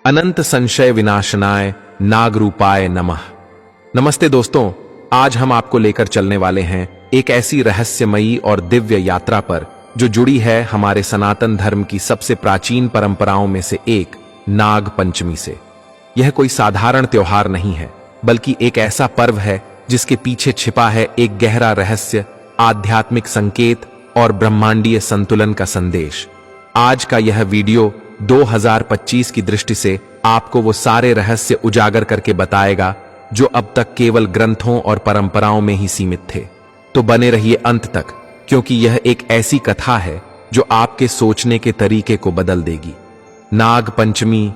अनंत संशय विनाशनाय नागरूपाय नमः। नमस्ते दोस्तों, आज हम आपको लेकर चलने वाले हैं एक ऐसी रहस्यमयी और दिव्य यात्रा पर जो जुड़ी है हमारे सनातन धर्म की सबसे प्राचीन परंपराओं में से एक नाग पंचमी से। यह कोई साधारण त्योहार नहीं है, बल्कि एक ऐसा पर्व है जिसके पीछे छिपा है एक गहरा रहस्य, आध्यात्मिक संकेत और ब्रह्मांडीय संतुलन का संदेश। आज का यह वीडियो 2025 की दृष्टि से आपको वो सारे रहस्य उजागर करके बताएगा जो अब तक केवल ग्रंथों और परंपराओं में ही सीमित थे। तो बने रहिए अंत तक, क्योंकि यह एक ऐसी कथा है जो आपके सोचने के तरीके को बदल देगी। नाग पंचमी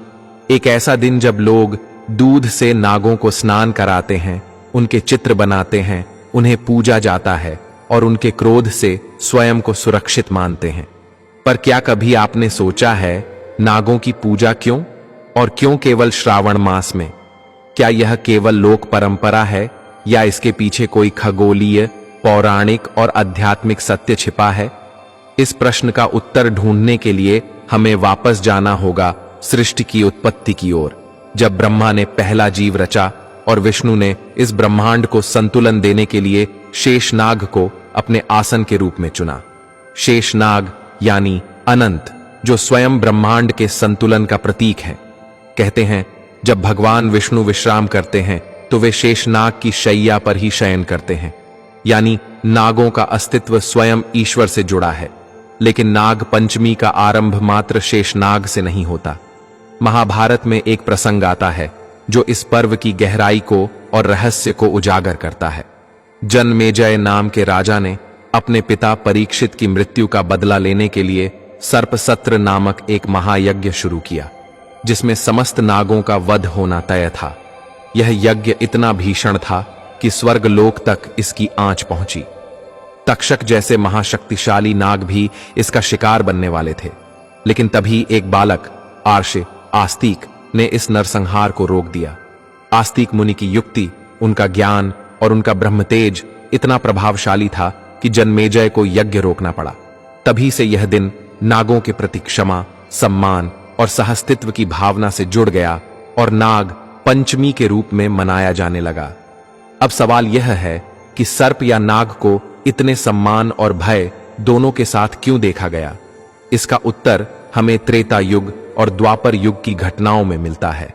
एक ऐसा दिन जब लोग दूध से नागों को स्नान कराते हैं, उनके चित्र बनाते हैं, उन्हें पूजा जाता है और उनके क्रोध से स्वयं को सुरक्षित मानते हैं। पर क्या कभी आपने सोचा है नागों की पूजा क्यों, और क्यों केवल श्रावण मास में? क्या यह केवल लोक परंपरा है या इसके पीछे कोई खगोलीय, पौराणिक और आध्यात्मिक सत्य छिपा है? इस प्रश्न का उत्तर ढूंढने के लिए हमें वापस जाना होगा सृष्टि की उत्पत्ति की ओर, जब ब्रह्मा ने पहला जीव रचा और विष्णु ने इस ब्रह्मांड को संतुलन देने के लिए शेषनाग को अपने आसन के रूप में चुना। शेषनाग यानी अनंत, जो स्वयं ब्रह्मांड के संतुलन का प्रतीक है। कहते हैं जब भगवान विष्णु विश्राम करते हैं तो वे शेषनाग की शैया पर ही शयन करते हैं, यानी नागों का अस्तित्व स्वयं ईश्वर से जुड़ा है। लेकिन नाग पंचमी का आरंभ मात्र शेषनाग से नहीं होता। महाभारत में एक प्रसंग आता है जो इस पर्व की गहराई को और रहस्य को उजागर करता है। जनमेजय नाम के राजा ने अपने पिता परीक्षित की मृत्यु का बदला लेने के लिए सर्पसत्र नामक एक महायज्ञ शुरू किया, जिसमें समस्त नागों का वध होना तय था। यह यज्ञ इतना भीषण था कि स्वर्गलोक तक इसकी आंच पहुंची। तक्षक जैसे महाशक्तिशाली नाग भी इसका शिकार बनने वाले थे। लेकिन तभी एक बालक आर्षे आस्तिक ने इस नरसंहार को रोक दिया। आस्तिक मुनि की युक्ति, उनका ज्ञान और उनका ब्रह्मतेज इतना प्रभावशाली था कि जनमेजय को यज्ञ रोकना पड़ा। तभी से यह दिन नागों के प्रति क्षमा, सम्मान और सहअस्तित्व की भावना से जुड़ गया और नाग पंचमी के रूप में मनाया जाने लगा। अब सवाल यह है कि सर्प या नाग को इतने सम्मान और भय दोनों के साथ क्यों देखा गया? इसका उत्तर हमें त्रेता युग और द्वापर युग की घटनाओं में मिलता है।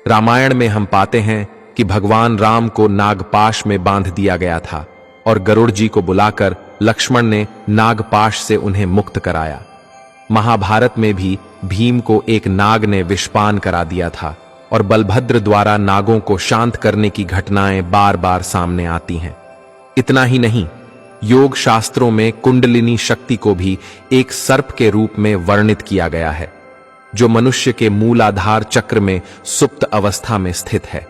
रामायण में हम पाते हैं कि भगवान राम को नागपाश में बांध दिया गया था और गरुड़ जी को बुलाकर लक्ष्मण ने नागपाश से उन्हें मुक्त कराया। महाभारत में भी भीम को एक नाग ने विषपान करा दिया था और बलभद्र द्वारा नागों को शांत करने की घटनाएं बार बार सामने आती हैं। इतना ही नहीं, योग शास्त्रों में कुंडलिनी शक्ति को भी एक सर्प के रूप में वर्णित किया गया है, जो मनुष्य के मूलाधार चक्र में सुप्त अवस्था में स्थित है।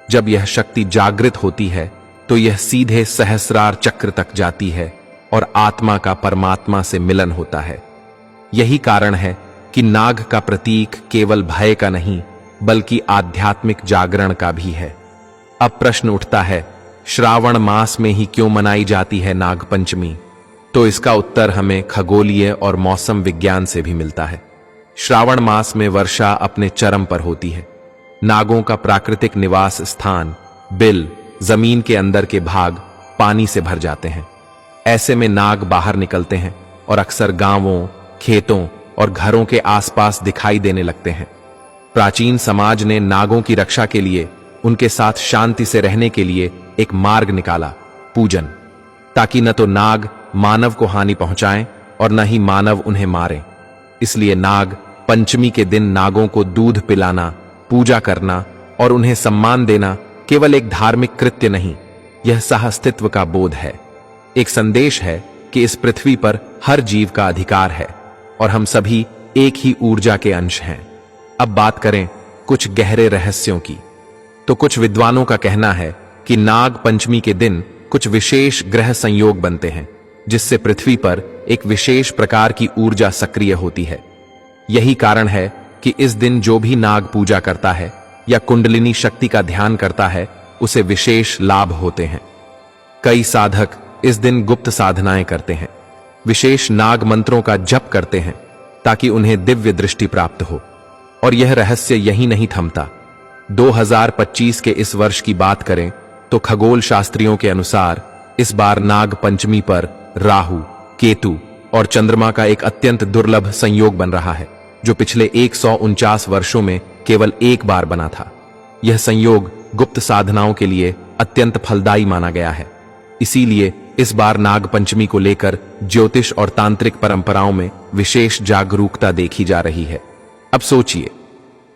जब यह शक्ति जागृत होती है तो यह सीधे सहस्रार चक्र तक जाती है और आत्मा का परमात्मा से मिलन होता है। यही कारण है कि नाग का प्रतीक केवल भय का नहीं, बल्कि आध्यात्मिक जागरण का भी है। अब प्रश्न उठता है, श्रावण मास में ही क्यों मनाई जाती है नाग पंचमी? तो इसका उत्तर हमें खगोलीय और मौसम विज्ञान से भी मिलता है। श्रावण मास में वर्षा अपने चरम पर होती है। नागों का प्राकृतिक निवास स्थान बिल, जमीन के अंदर के भाग पानी से भर जाते हैं। ऐसे में नाग बाहर निकलते हैं और अक्सर गांवों, खेतों और घरों के आसपास दिखाई देने लगते हैं। प्राचीन समाज ने नागों की रक्षा के लिए, उनके साथ शांति से रहने के लिए एक मार्ग निकाला, पूजन, ताकि न तो नाग मानव को हानि पहुंचाएं और न ही मानव उन्हें मारें। इसलिए नाग पंचमी के दिन नागों को दूध पिलाना, पूजा करना और उन्हें सम्मान देना केवल एक धार्मिक कृत्य नहीं, यह सहअस्तित्व का बोध है। एक संदेश है कि इस पृथ्वी पर हर जीव का अधिकार है और हम सभी एक ही ऊर्जा के अंश हैं। अब बात करें कुछ गहरे रहस्यों की, तो कुछ विद्वानों का कहना है कि नाग पंचमी के दिन कुछ विशेष ग्रह संयोग बनते हैं, जिससे पृथ्वी पर एक विशेष प्रकार की ऊर्जा सक्रिय होती है। यही कारण है कि इस दिन जो भी नाग पूजा करता है या कुंडलिनी शक्ति का ध्यान करता है, उसे विशेष लाभ होते हैं। कई साधक इस दिन गुप्त साधनाएं करते हैं, विशेष नाग मंत्रों का जप करते हैं ताकि उन्हें दिव्य दृष्टि प्राप्त हो। और यह रहस्य यही नहीं थमता। 2025 के इस वर्ष की बात करें तो खगोल शास्त्रियों के अनुसार इस बार नाग पंचमी पर राहु, केतु और चंद्रमा का एक अत्यंत दुर्लभ संयोग बन रहा है, जो पिछले 149 वर्षों में केवल एक बार बना था। यह संयोग गुप्त साधनाओं के लिए अत्यंत फलदायी माना गया है। इसीलिए इस बार नाग पंचमी को लेकर ज्योतिष और तांत्रिक परंपराओं में विशेष जागरूकता देखी जा रही है। अब सोचिए,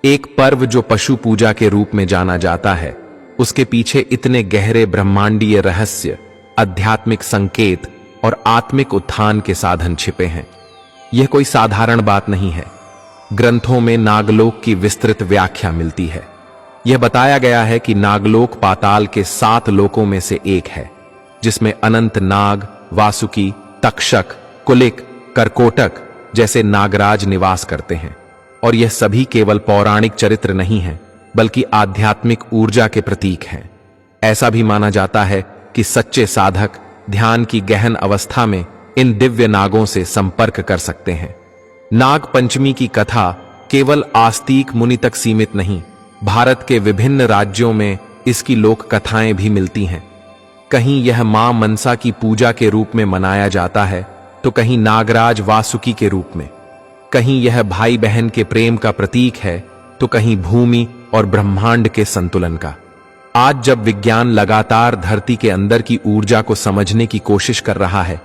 एक पर्व जो पशु पूजा के रूप में जाना जाता है, उसके पीछे इतने गहरे ब्रह्मांडीय रहस्य, आध्यात्मिक संकेत और आत्मिक उत्थान के साधन छिपे हैं। यह कोई साधारण बात नहीं है। ग्रंथों में नागलोक की विस्तृत व्याख्या मिलती है। यह बताया गया है कि नागलोक पाताल के 7 लोकों में से एक है, जिसमें अनंत नाग, वासुकी, तक्षक, कुलिक, करकोटक जैसे नागराज निवास करते हैं। और यह सभी केवल पौराणिक चरित्र नहीं हैं, बल्कि आध्यात्मिक ऊर्जा के प्रतीक हैं। ऐसा भी माना जाता है कि सच्चे साधक ध्यान की गहन अवस्था में इन दिव्य नागों से संपर्क कर सकते हैं। नाग पंचमी की कथा केवल आस्तिक मुनि तक सीमित नहीं, भारत के विभिन्न राज्यों में इसकी लोक कथाएं भी मिलती हैं। कहीं यह मां मनसा की पूजा के रूप में मनाया जाता है, तो कहीं नागराज वासुकी के रूप में। कहीं यह भाई बहन के प्रेम का प्रतीक है, तो कहीं भूमि और ब्रह्मांड के संतुलन का। आज जब विज्ञान लगातार धरती के अंदर की ऊर्जा को समझने की कोशिश कर रहा है,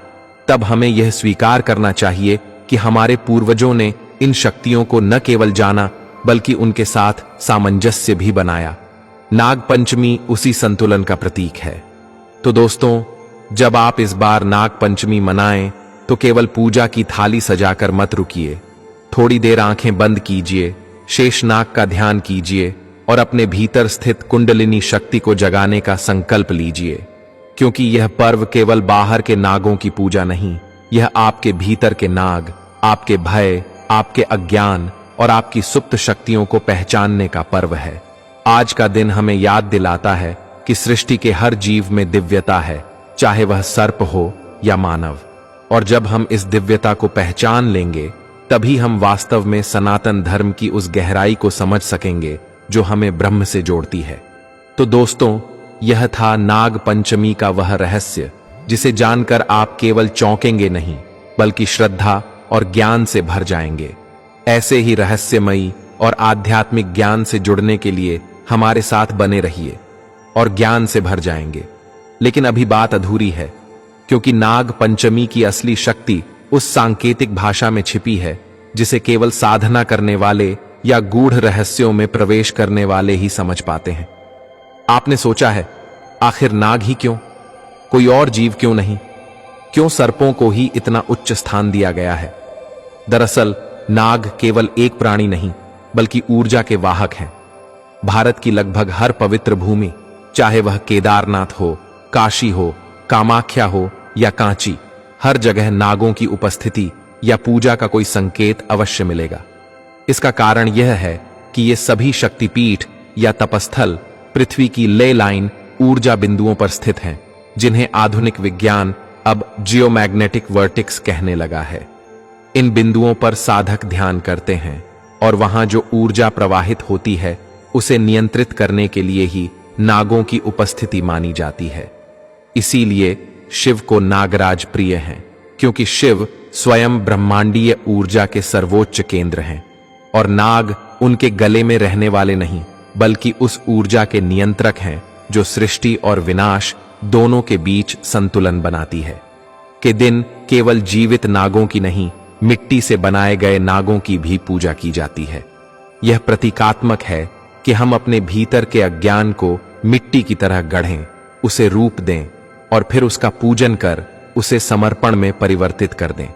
तब हमें यह स्वीकार करना चाहिए कि हमारे पूर्वजों ने इन शक्तियों को न केवल जाना, बल्कि उनके साथ सामंजस्य भी बनाया। नाग पंचमी उसी संतुलन का प्रतीक है। तो दोस्तों, जब आप इस बार नाग पंचमी मनाएं, तो केवल पूजा की थाली सजाकर मत रुकिए। थोड़ी देर आंखें बंद कीजिए, शेषनाग का ध्यान कीजिए और अपने भीतर स्थित कुंडलिनी शक्ति को जगाने का संकल्प लीजिए। क्योंकि यह पर्व केवल बाहर के नागों की पूजा नहीं, यह आपके भीतर के नाग, आपके भय, आपके अज्ञान और आपकी सुप्त शक्तियों को पहचानने का पर्व है। आज का दिन हमें याद दिलाता है कि सृष्टि के हर जीव में दिव्यता है, चाहे वह सर्प हो या मानव। और जब हम इस दिव्यता को पहचान लेंगे, तभी हम वास्तव में सनातन धर्म की उस गहराई को समझ सकेंगे जो हमें ब्रह्म से जोड़ती है। तो दोस्तों, यह था नाग पंचमी का वह रहस्य, जिसे जानकर आप केवल चौंकेंगे नहीं, बल्कि श्रद्धा और ज्ञान से भर जाएंगे। ऐसे ही रहस्यमयी और आध्यात्मिक ज्ञान से जुड़ने के लिए हमारे साथ बने रहिए और ज्ञान से भर जाएंगे। लेकिन अभी बात अधूरी है, क्योंकि नाग पंचमी की असली शक्ति उस सांकेतिक भाषा में छिपी है, जिसे केवल साधना करने वाले या गूढ़ रहस्यों में प्रवेश करने वाले ही समझ पाते हैं। आपने सोचा है, आखिर नाग ही क्यों? कोई और जीव क्यों नहीं? क्यों सर्पों को ही इतना उच्च स्थान दिया गया है? दरअसल नाग केवल एक प्राणी नहीं, बल्कि ऊर्जा के वाहक हैं। भारत की लगभग हर पवित्र भूमि, चाहे वह केदारनाथ हो, काशी हो, कामाख्या हो या कांची, हर जगह नागों की उपस्थिति या पूजा का कोई संकेत अवश्य मिलेगा। इसका कारण यह है कि ये सभी शक्तिपीठ या तपस्थल पृथ्वी की ले लाइन ऊर्जा बिंदुओं पर स्थित हैं, जिन्हें आधुनिक विज्ञान अब जियोमैग्नेटिक वर्टिक्स कहने लगा है। इन बिंदुओं पर साधक ध्यान करते हैं और वहां जो ऊर्जा प्रवाहित होती है, उसे नियंत्रित करने के लिए ही नागों की उपस्थिति मानी जाती है। इसीलिए शिव को नागराज प्रिय हैं, क्योंकि शिव स्वयं ब्रह्मांडीय ऊर्जा के सर्वोच्च केंद्र हैं और नाग उनके गले में रहने वाले नहीं, बल्कि उस ऊर्जा के नियंत्रक हैं जो सृष्टि और विनाश दोनों के बीच संतुलन बनाती है। के दिन केवल जीवित नागों की नहीं, मिट्टी से बनाए गए नागों की भी पूजा की जाती है। यह प्रतीकात्मक है कि हम अपने भीतर के अज्ञान को मिट्टी की तरह गढ़ें, उसे रूप दें और फिर उसका पूजन कर उसे समर्पण में परिवर्तित कर दें।